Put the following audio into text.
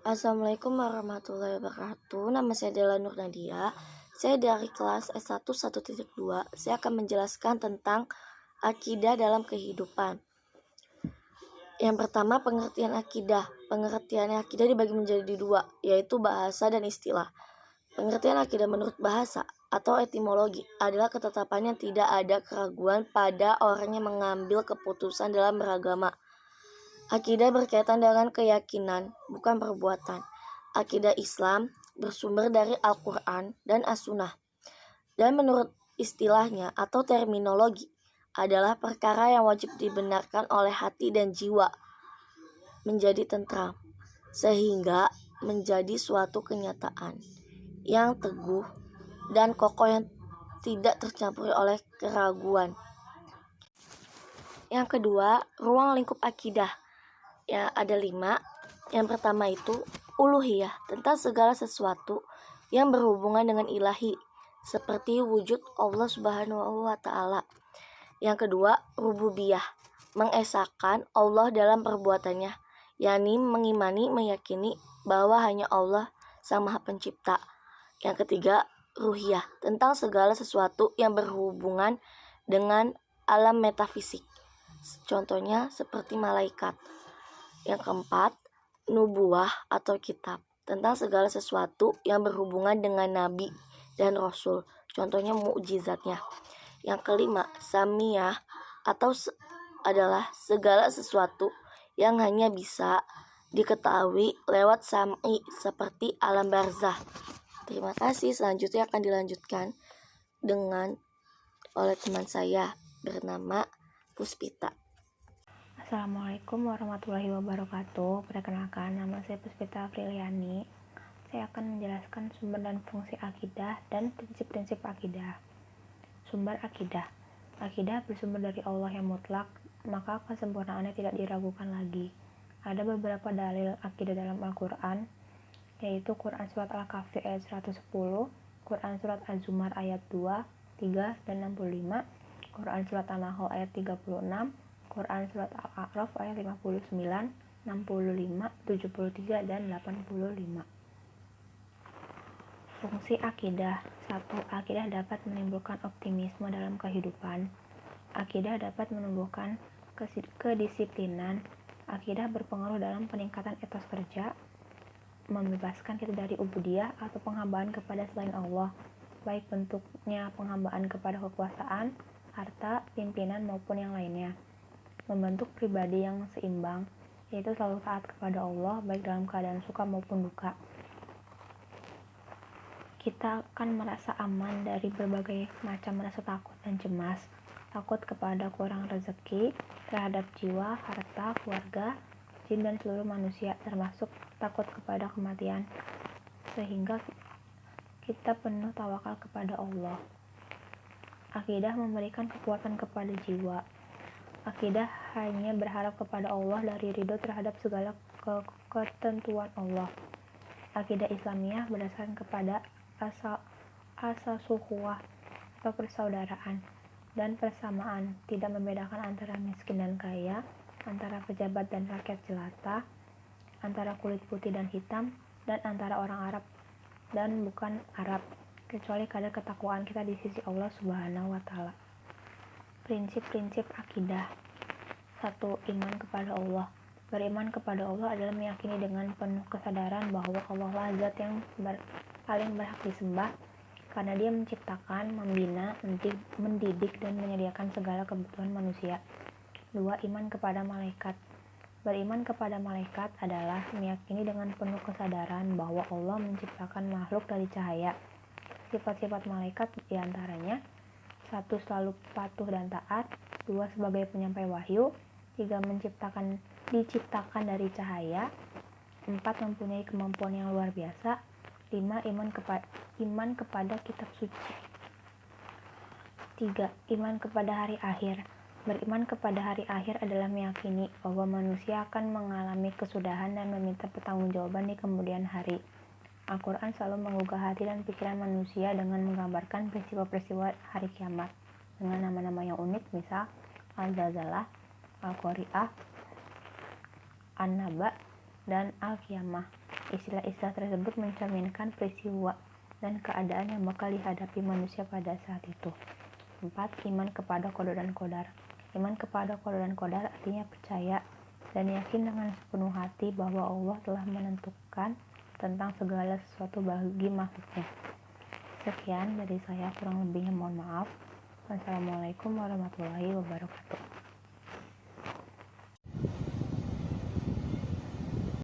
Assalamualaikum warahmatullahi wabarakatuh. Nama saya Dela Nur Nadia. Saya dari kelas S1 1.2. Saya akan menjelaskan tentang akidah dalam kehidupan. Yang pertama, pengertian akidah. Pengertian akidah dibagi menjadi dua, yaitu bahasa dan istilah. Pengertian akidah menurut bahasa atau etimologi adalah ketetapan yang tidak ada keraguan pada orang yang mengambil keputusan dalam beragama. Akidah berkaitan dengan keyakinan, bukan perbuatan. Akidah Islam bersumber dari Al-Quran dan As-Sunnah. Dan menurut istilahnya atau terminologi adalah perkara yang wajib dibenarkan oleh hati dan jiwa menjadi tentram, sehingga menjadi suatu kenyataan yang teguh dan kokoh yang tidak tercampuri oleh keraguan. Yang kedua, ruang lingkup akidah. Ya, ada 5. Yang pertama itu uluhiyah, tentang segala sesuatu yang berhubungan dengan ilahi, seperti wujud Allah Subhanahu wa Ta'ala. Yang kedua, rububiyah, mengesahkan Allah dalam perbuatannya, yakni mengimani, meyakini bahwa hanya Allah Sang Maha Pencipta. Yang ketiga, ruhiyah, tentang segala sesuatu yang berhubungan dengan alam metafisik, contohnya seperti malaikat. Yang keempat, nubuah atau kitab, tentang segala sesuatu yang berhubungan dengan nabi dan rasul, contohnya mukjizatnya. Yang kelima, samiyah atau adalah segala sesuatu yang hanya bisa diketahui lewat sam'i, seperti alam barzah. Terima kasih. Selanjutnya akan dilanjutkan dengan oleh teman saya bernama Puspita. Assalamualaikum warahmatullahi wabarakatuh. Perkenalkan, nama saya Puspita Apriliani. Saya akan menjelaskan sumber dan fungsi akidah dan prinsip-prinsip akidah. Sumber akidah. Akidah bersumber dari Allah yang mutlak, maka kesempurnaannya tidak diragukan lagi. Ada beberapa dalil akidah dalam Al-Quran, yaitu Quran Surat Al-Kahfi ayat 110, Quran Surat Az-Zumar ayat 2, 3, dan 65, Quran Surat An-Nahl ayat 36, Quran Surat Al-A'raf ayat 59, 65, 73, dan 85. Fungsi akidah. 1. Akidah dapat menimbulkan optimisme dalam kehidupan. Akidah dapat menumbuhkan kedisiplinan. Akidah berpengaruh dalam peningkatan etos kerja, membebaskan kita dari ubudiyah atau penghambaan kepada selain Allah, baik bentuknya penghambaan kepada kekuasaan, harta, pimpinan, maupun yang lainnya. Membentuk pribadi yang seimbang, yaitu selalu taat kepada Allah baik dalam keadaan suka maupun duka. Kita akan merasa aman dari berbagai macam rasa takut dan cemas. Takut kepada kurang rezeki, terhadap jiwa, harta, keluarga, jin, dan seluruh manusia, termasuk takut kepada kematian, sehingga kita penuh tawakal kepada Allah. Akidah memberikan kekuatan kepada jiwa. Akidah hanya berharap kepada Allah dari ridho terhadap segala ketentuan Allah. Akidah Islamiyah berdasarkan kepada asas ukhuwah atau persaudaraan dan persamaan, tidak membedakan antara miskin dan kaya, antara pejabat dan rakyat jelata, antara kulit putih dan hitam, dan antara orang Arab dan bukan Arab, kecuali kadar ketakwaan kita di sisi Allah Subhanahu wa Ta'ala. Prinsip-prinsip akidah. 1. Iman kepada Allah. Beriman kepada Allah adalah meyakini dengan penuh kesadaran bahwa Allah lah zat yang paling berhak disembah, karena Dia menciptakan, membina, mendidik, dan menyediakan segala kebutuhan manusia. 2. Iman kepada malaikat. Beriman kepada malaikat adalah meyakini dengan penuh kesadaran bahwa Allah menciptakan makhluk dari cahaya. Sifat-sifat malaikat diantaranya: 1. Selalu patuh dan taat. 2. Sebagai penyampai wahyu. 3. Diciptakan dari cahaya. 4. Mempunyai kemampuan yang luar biasa. 5. Iman kepada kitab suci. 3. Iman kepada hari akhir. Beriman kepada hari akhir adalah meyakini bahwa manusia akan mengalami kesudahan dan meminta pertanggungjawaban di kemudian hari. Al-Quran selalu menggugah hati dan pikiran manusia dengan menggambarkan peristiwa-peristiwa hari kiamat dengan nama-nama yang unik, misal Al-Zalzalah, Al-Qari'ah, An-Naba, dan Al-Qiyamah. Istilah-istilah tersebut mencerminkan peristiwa dan keadaan yang bakal dihadapi manusia pada saat itu. 4. Iman kepada qada dan qadar. Iman kepada qada dan qadar artinya percaya dan yakin dengan sepenuh hati bahwa Allah telah menentukan tentang segala sesuatu bagi makhluknya. Sekian dari saya, kurang lebihnya mohon maaf. Wassalamualaikum warahmatullahi wabarakatuh.